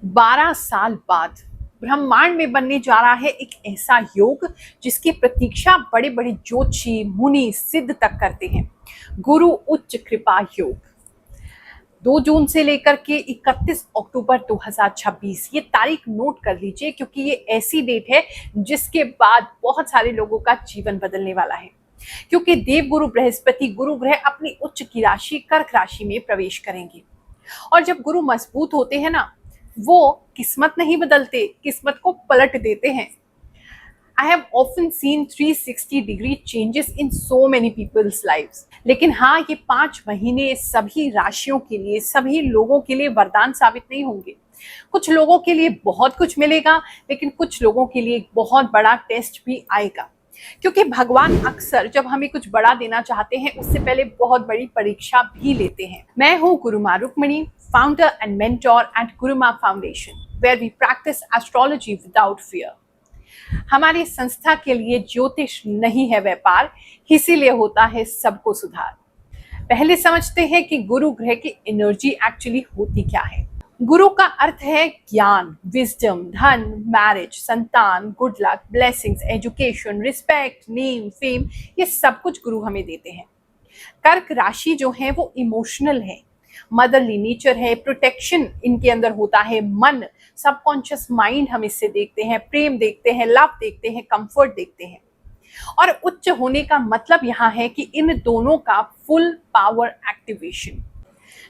12 साल बाद ब्रह्मांड में बनने जा रहा है एक ऐसा योग जिसकी प्रतीक्षा बड़े बड़े ज्योतिषी मुनि सिद्ध तक करते हैं। गुरु उच्च कृपा योग 2 जून से लेकर के 31 अक्टूबर 2026, ये तारीख नोट कर लीजिए क्योंकि ये ऐसी डेट है जिसके बाद बहुत सारे लोगों का जीवन बदलने वाला है। क्योंकि देवगुरु बृहस्पति गुरु ग्रह अपनी उच्च की राशि कर्क राशि में प्रवेश करेंगे और जब गुरु मजबूत होते हैं ना, वो किस्मत नहीं बदलते, किस्मत को पलट देते हैं। I have often seen 360-degree changes in so many people's lives. लेकिन हाँ, ये 5 महीने सभी राशियों के लिए, सभी लोगों के लिए वरदान साबित नहीं होंगे। कुछ लोगों के लिए बहुत कुछ मिलेगा, लेकिन कुछ लोगों के लिए एक बहुत बड़ा टेस्ट भी आएगा। क्योंकि भगवान अक्सर जब हमें कुछ बड़ा देना चाहते हैं, उससे पहले बहुत बड़ी परीक्षा भी लेते हैं। मैं हूँ गुरुमा Rukmini, founder and mentor at Guruma Foundation, where we practice astrology without fear. हमारी संस्था के लिए ज्योतिष नहीं है व्यापार, इसीलिए होता है सबको सुधार। पहले समझते हैं कि गुरु ग्रह की एनर्जी एक्चुअली होती क्या है। गुरु का अर्थ है ज्ञान, विजडम, धन, मैरिज, संतान, good luck, blessings, education, respect, name, fame, ये सब कुछ गुरु हमें देते हैं। कर्क राशि जो है वो इमोशनल है, मदरली नेचर है, प्रोटेक्शन इनके अंदर होता है, मन, सबकॉन्शियस माइंड हम इससे देखते हैं, प्रेम देखते हैं, लव देखते हैं, कंफर्ट देखते हैं। और उच्च होने का मतलब यहाँ है कि इन दोनों का फुल पावर एक्टिवेशन।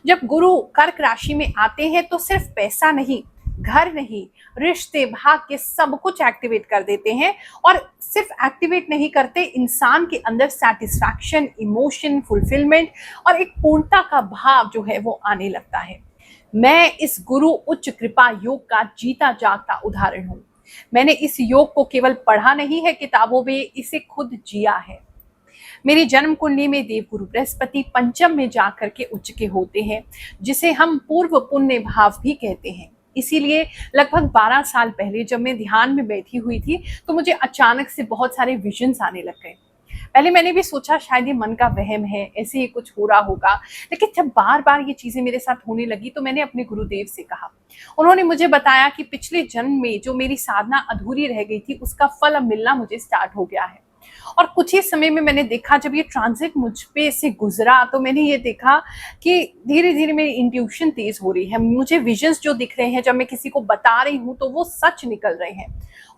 जब गुरु कर्क राशि में आते हैं तो सिर्फ पैसा नहीं, घर नहीं, रिश्ते, भाग्य सब कुछ एक्टिवेट कर देते हैं। और सिर्फ एक्टिवेट नहीं करते, इंसान के अंदर सेटिस्फैक्शन, इमोशन, फुलफिलमेंट और एक पूर्णता का भाव जो है वो आने लगता है। मैं इस गुरु उच्च कृपा योग का जीता जागता उदाहरण हूँ। मैंने इस योग को केवल पढ़ा नहीं है किताबों में, इसे खुद जिया है। मेरी जन्म कुंडली में देवगुरु बृहस्पति पंचम में जाकर के उच्च के होते हैं, जिसे हम पूर्व पुण्य भाव भी कहते हैं। इसीलिए लगभग 12 साल पहले जब मैं ध्यान में बैठी हुई थी तो मुझे अचानक से बहुत सारे विजन्स आने लग गए। पहले मैंने भी सोचा शायद ये मन का वहम है, ऐसे ही कुछ हो रहा होगा, लेकिन जब बार बार ये चीजें मेरे साथ होने लगी तो मैंने अपने गुरुदेव से कहा। उन्होंने मुझे बताया कि पिछले जन्म में जो मेरी साधना अधूरी रह गई थी उसका फल अब मिलना मुझे स्टार्ट हो गया है। और कुछ ही समय में मैंने देखा, जब ये ट्रांजिट मुझ पे से गुजरा तो मैंने ये देखा कि धीरे धीरे मेरी इंट्यूशन तेज हो रही है। मुझे विजन्स जो दिख रहे हैं, जब मैं किसी को बता रही हूँ तो वो सच निकल रहे हैं।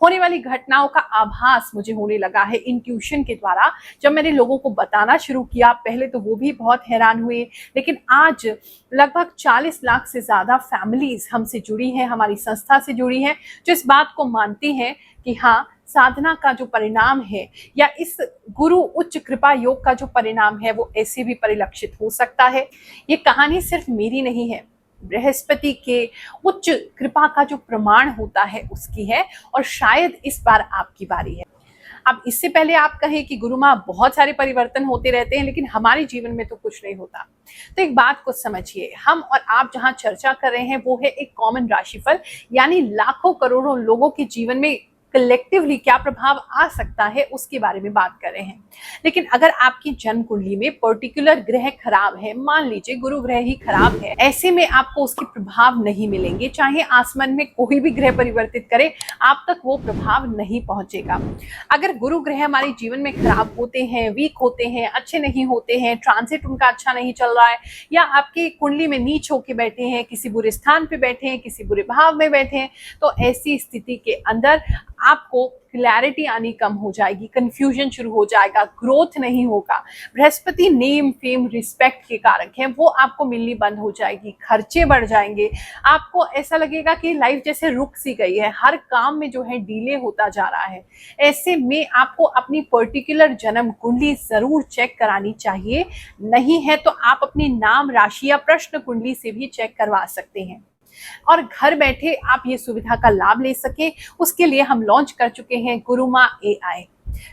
होने वाली घटनाओं का आभास मुझे होने लगा है इंट्यूशन के द्वारा। जब मैंने लोगों को बताना शुरू किया, पहले तो वो भी बहुत हैरान हुए, लेकिन आज लगभग 40 लाख से ज्यादा फैमिलीज हमसे जुड़ी हैं, हमारी संस्था से जुड़ी हैं, जो इस बात को मानती हैं कि हाँ, साधना का जो परिणाम है या इस गुरु उच्च कृपा योग का जो परिणाम है वो ऐसे भी परिलक्षित हो सकता है। ये कहानी सिर्फ मेरी नहीं है, बृहस्पति के उच्च कृपा का जो प्रमाण होता है उसकी है, और शायद इस बार आपकी बारी है। अब इससे पहले आप कहें कि गुरुमा बहुत सारे परिवर्तन होते रहते हैं लेकिन हमारे जीवन में तो कुछ नहीं होता, तो एक बात को समझिए, हम और आप जहां चर्चा कर रहे हैं वो है एक कॉमन राशिफल, यानी लाखों करोड़ों लोगों के जीवन में कलेक्टिवली क्या प्रभाव आ सकता है उसके बारे में बात कर रहे हैं। लेकिन अगर आपकी जन्म कुंडली में पर्टिकुलर ग्रह खराब है, मान लीजिए गुरु ग्रह ही खराब है, ऐसे में आपको उसके प्रभाव नहीं मिलेंगे। चाहे आसमान में कोई भी ग्रह परिवर्तित करे, आप तक वो प्रभाव नहीं पहुंचेगा। अगर गुरु ग्रह हमारे जीवन में खराब होते हैं, वीक होते हैं, अच्छे नहीं होते हैं, ट्रांजिट उनका अच्छा नहीं चल रहा है, या आपकी कुंडली में नीच होके बैठे हैं, किसी बुरे स्थान पे बैठे हैं, किसी बुरे भाव में बैठे हैं, तो ऐसी स्थिति के अंदर आपको क्लैरिटी आनी कम हो जाएगी, कंफ्यूजन शुरू हो जाएगा, ग्रोथ नहीं होगा। बृहस्पति नेम, फेम, रिस्पेक्ट के कारक हैं, वो आपको मिलनी बंद हो जाएगी, खर्चे बढ़ जाएंगे, आपको ऐसा लगेगा कि लाइफ जैसे रुक सी गई है, हर काम में जो है डिले होता जा रहा है। ऐसे में आपको अपनी पर्टिकुलर जन्म कुंडली जरूर चेक करानी चाहिए। नहीं है तो आप अपनी नाम राशि या प्रश्न कुंडली से भी चेक करवा सकते हैं और घर बैठे आप ये सुविधा का लाभ ले सके, उसके लिए हम लॉन्च कर चुके हैं गुरुमा AI,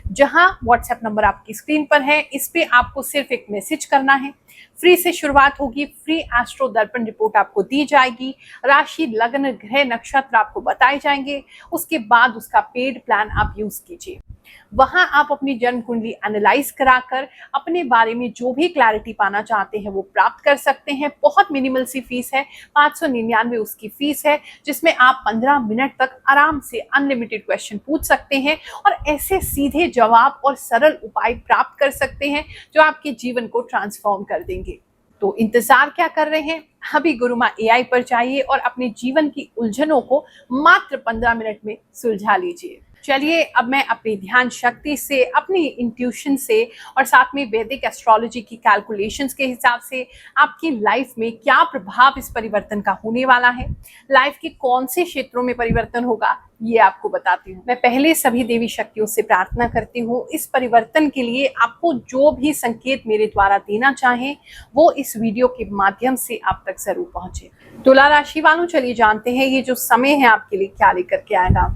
जहां व्हाट्सएप नंबर आपकी स्क्रीन पर है। इस पे आपको सिर्फ एक मैसेज करना है, फ्री से शुरुआत होगी, फ्री एस्ट्रो दर्पण रिपोर्ट आपको दी जाएगी, राशि, लग्न, ग्रह, नक्षत्र आपको बताए जाएंगे, उसके बाद उसका पेड प्लान आप यूज कीजिए। वहां आप अपनी जन्म कुंडली एनालाइज कराकर अपने बारे में जो भी क्लैरिटी पाना चाहते हैं वो प्राप्त कर सकते हैं। बहुत मिनिमल सी फीस है, 599 उसकी फीस है, जिसमें आप 15 मिनट तक आराम से अनलिमिटेड क्वेश्चन पूछ सकते हैं और ऐसे सीधे जवाब और सरल उपाय प्राप्त कर सकते हैं जो आपके जीवन को ट्रांसफॉर्म कर देंगे। तो इंतजार क्या कर रहे हैं, अभी गुरुमा एआई पर जाइए और अपने जीवन की उलझनों को मात्र 15 मिनट में सुलझा लीजिए। चलिए अब मैं अपनी ध्यान शक्ति से, अपनी इंट्यूशन से और साथ में वैदिक एस्ट्रोलॉजी की कैलकुलेशंस के हिसाब से आपकी लाइफ में क्या प्रभाव इस परिवर्तन का होने वाला है, लाइफ के कौन से क्षेत्रों में परिवर्तन होगा, ये आपको बताती हूँ। मैं पहले सभी देवी शक्तियों से प्रार्थना करती हूँ इस परिवर्तन के लिए आपको जो भी संकेत मेरे द्वारा देना चाहें वो इस वीडियो के माध्यम से आप तक जरूर पहुंचे। तुला राशि वालों, चलिए जानते हैं ये जो समय है आपके लिए क्या लेकर के आएगा।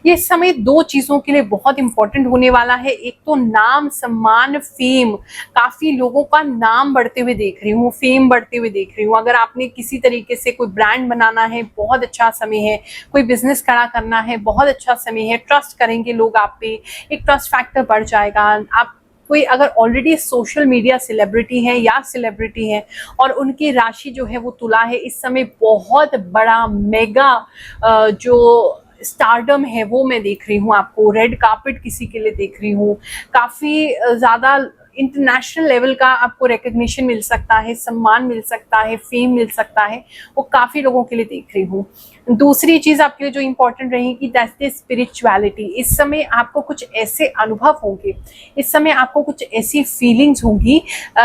ये समय दो चीजों के लिए बहुत इंपॉर्टेंट होने वाला है। एक तो नाम, सम्मान, फेम। काफी लोगों का नाम बढ़ते हुए देख रही हूँ, फेम बढ़ते हुए देख रही हूँ। अगर आपने किसी तरीके से कोई ब्रांड बनाना है, बहुत अच्छा समय है। कोई बिजनेस खड़ा करना है, बहुत अच्छा समय है। ट्रस्ट करेंगे लोग आप पे, एक ट्रस्ट फैक्टर बढ़ जाएगा। आप कोई अगर ऑलरेडी सोशल मीडिया सेलिब्रिटी है या सेलिब्रिटी है और उनकी राशि जो है वो तुला है, इस समय बहुत बड़ा मेगा जो स्टारडम है वो मैं देख रही हूँ। आपको रेड कार्पेट किसी के लिए देख रही हूँ, काफी ज्यादा इंटरनेशनल लेवल का आपको रिकग्निशन मिल सकता है, सम्मान मिल सकता है, फेम मिल सकता है, वो काफी लोगों के लिए देख रही हूँ। दूसरी चीज आपके लिए जो इंपॉर्टेंट रहेगी दैट्स द स्पिरिचुअलिटी। इस समय आपको कुछ ऐसे अनुभव होंगे, इस समय आपको कुछ ऐसी फीलिंग्स होंगी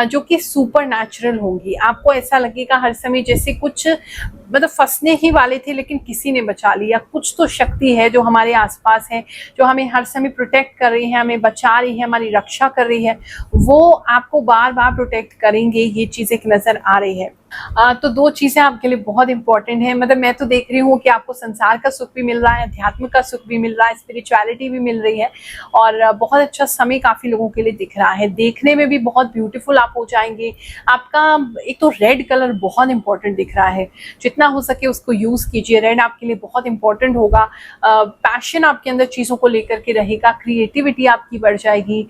जो कि सुपर नेचुरल होंगी। आपको ऐसा लगेगा हर समय जैसे कुछ मतलब फंसने ही वाले थे लेकिन किसी ने बचा लिया। कुछ तो शक्ति है जो हमारे आसपास है, जो हमें हर समय प्रोटेक्ट कर रही है, हमें बचा रही है, हमारी रक्षा कर रही है, वो आपको बार बार प्रोटेक्ट करेंगे। ये चीज एक नजर आ रही है। तो दो चीजें आपके लिए बहुत इंपॉर्टेंट है। मतलब मैं तो देख रही हूँ कि आपको संसार का सुख भी मिल रहा है, अध्यात्म का सुख भी मिल रहा है, स्पिरिचुअलिटी भी मिल रही है और बहुत अच्छा समय काफी लोगों के लिए दिख रहा है। देखने में भी बहुत ब्यूटीफुल आप हो जाएंगे। आपका एक तो रेड कलर बहुत इंपॉर्टेंट दिख रहा है, जितना हो सके उसको यूज कीजिए। रेड आपके लिए बहुत इंपॉर्टेंट होगा। पैशन आपके अंदर चीजों को लेकर के रहेगा, क्रिएटिविटी आपकी बढ़ जाएगी।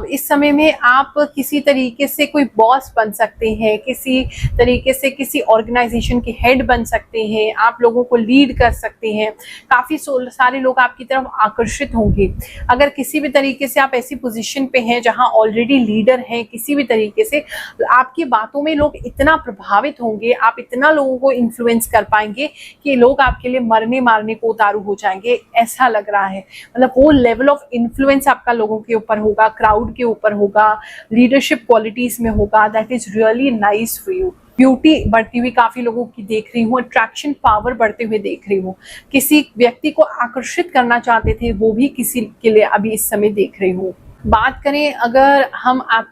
इस समय में आप किसी तरीके से कोई बॉस बन सकते हैं, किसी तरीके से किसी ऑर्गेनाइजेशन के हेड बन सकते हैं, आप लोगों को लीड कर सकते हैं। काफी सारे लोग आपकी तरफ आकर्षित होंगे। अगर किसी भी तरीके से आप ऐसी पोजीशन पे हैं जहां ऑलरेडी लीडर हैं, किसी भी तरीके से आपकी बातों में लोग इतना प्रभावित होंगे, आप इतना लोगों को इन्फ्लुएंस कर पाएंगे कि लोग आपके लिए मरने मारने को उतारू हो जाएंगे, ऐसा लग रहा है। मतलब वो लेवल ऑफ इन्फ्लुएंस आपका लोगों के ऊपर होगा, क्राउड के ऊपर होगा, लीडरशिप क्वालिटीज में होगा। That is really nice for you. Beauty बढ़ती हुई काफी लोगों की देख रही हूँ, अट्रैक्शन पावर बढ़ते हुए देख रही हूँ। किसी व्यक्ति को आकर्षित करना चाहते थे वो भी किसी के लिए अभी इस समय देख रही हूँ। बात करें अगर हम आपके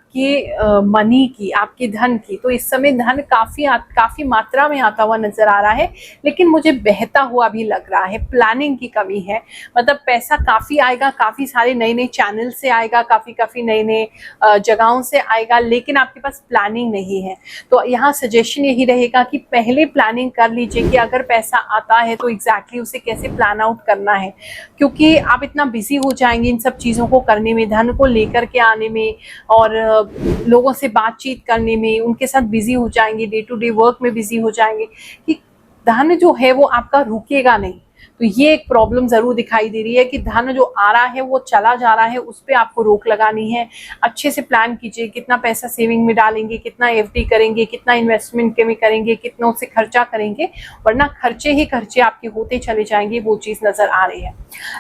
मनी की, आपके धन की, तो इस समय धन काफी मात्रा में आता हुआ नजर आ रहा है, लेकिन मुझे बहता हुआ भी लग रहा है। प्लानिंग की कमी है। मतलब पैसा काफी आएगा, काफी सारे नए नए चैनल से आएगा, काफी नए नए जगहों से आएगा, लेकिन आपके पास प्लानिंग नहीं है। तो यहाँ सजेशन यही रहेगा कि पहले प्लानिंग कर लीजिए कि अगर पैसा आता है तो एग्जैक्टली उसे कैसे प्लान आउट करना है, क्योंकि आप इतना बिजी हो जाएंगे इन सब चीजों को करने में, धन को लेकर के आने में और लोगों से बातचीत करने में, उनके साथ बिजी हो जाएंगे, डे टू डे वर्क में बिजी हो जाएंगे कि धन जो है वो आपका रुकेगा नहीं। तो ये एक प्रॉब्लम जरूर दिखाई दे रही है कि धन जो आ रहा है वो चला जा रहा है, उस पर आपको रोक लगानी है। अच्छे से प्लान कीजिए, कितना पैसा सेविंग में डालेंगे, कितना एफडी करेंगे, कितना इन्वेस्टमेंट में करेंगे, कितना उससे खर्चा करेंगे, वरना खर्चे ही खर्चे आपके होते चले जाएंगे। वो चीज नजर आ रही है।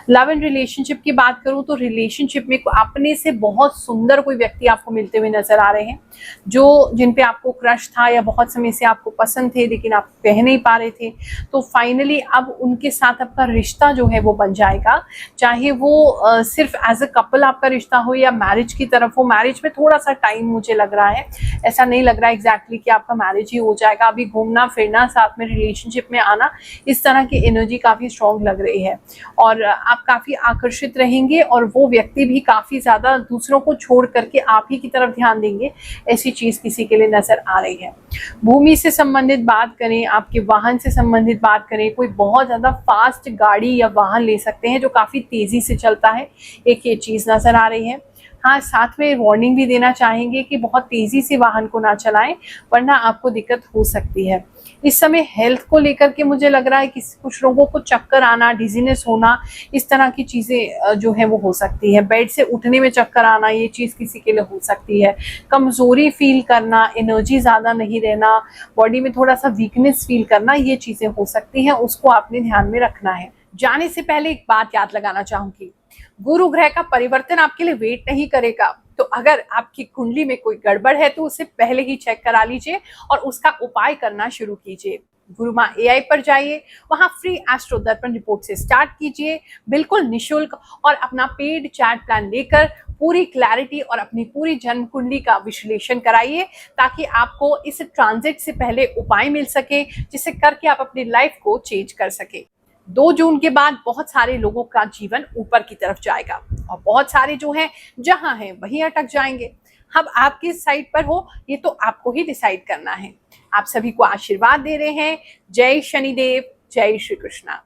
लव एंड रिलेशनशिप की बात करूं तो रिलेशनशिप में अपने से बहुत सुंदर कोई व्यक्ति आपको मिलते हुए नजर आ रहे हैं, जो जिन पे आपको क्रश था या बहुत समय से आपको पसंद थे लेकिन आप कह नहीं पा रहे थे। तो फाइनली अब उनके साथ आपका रिश्ता जो है वो बन जाएगा, चाहे वो सिर्फ एज अ कपल आपका रिश्ता हो या मैरिज की तरफ हो। मैरिज में थोड़ा सा टाइम मुझे लग रहा है, ऐसा नहीं लग रहा है एग्जैक्टली कि आपका मैरिज ही हो जाएगा। अभी घूमना फिरना, साथ में रिलेशनशिप में आना, इस तरह की एनर्जी काफी स्ट्रॉन्ग लग रही है और आप काफी आकर्षित रहेंगे और वो व्यक्ति भी काफी ज्यादा दूसरों को छोड़ करके आप ही की तरफ ध्यान देंगे, ऐसी चीज किसी के लिए नजर आ रही है। भूमि से संबंधित बात करें, आपके वाहन से संबंधित बात करें, कोई बहुत ज्यादा फास्ट फास्ट गाड़ी या वाहन ले सकते हैं जो काफ़ी तेज़ी से चलता है। एक ये चीज़ नज़र आ रही है। हाँ, साथ में वार्निंग भी देना चाहेंगे कि बहुत तेज़ी से वाहन को ना चलाएं, वरना आपको दिक्कत हो सकती है। इस समय हेल्थ को लेकर के मुझे लग रहा है कि कुछ लोगों को चक्कर आना, डिजीनेस होना, इस तरह की चीज़ें जो है वो हो सकती है। बेड से उठने में चक्कर आना, ये चीज़ किसी के लिए हो सकती है। कमज़ोरी फील करना, एनर्जी ज़्यादा नहीं रहना, बॉडी में थोड़ा सा वीकनेस फील करना, ये चीज़ें हो सकती हैं, उसको आपने ध्यान में रखना है। जाने से पहले एक बात याद लगाना चाहूंगी, गुरु ग्रह का परिवर्तन आपके लिए वेट नहीं करेगा। तो अगर आपकी कुंडली में कोई गड़बड़ है तो उसे पहले ही चेक करा लीजिए और उसका उपाय करना शुरू कीजिए। गुरु माँ AI पर जाइए, वहां फ्री एस्ट्रो दर्पण रिपोर्ट से स्टार्ट कीजिए, बिल्कुल निशुल्क, और अपना पेड चैट प्लान लेकर पूरी क्लैरिटी और अपनी पूरी जन्म कुंडली का विश्लेषण कराइए, ताकि आपको इस ट्रांजिट से पहले उपाय मिल सके, जिसे करके आप अपनी लाइफ को चेंज कर सके। 2 जून के बाद बहुत सारे लोगों का जीवन ऊपर की तरफ जाएगा और बहुत सारे जो हैं जहां हैं वहीं अटक जाएंगे। अब आप किस साइड पर हो ये तो आपको ही डिसाइड करना है। आप सभी को आशीर्वाद दे रहे हैं। जय शनिदेव, जय श्री कृष्णा।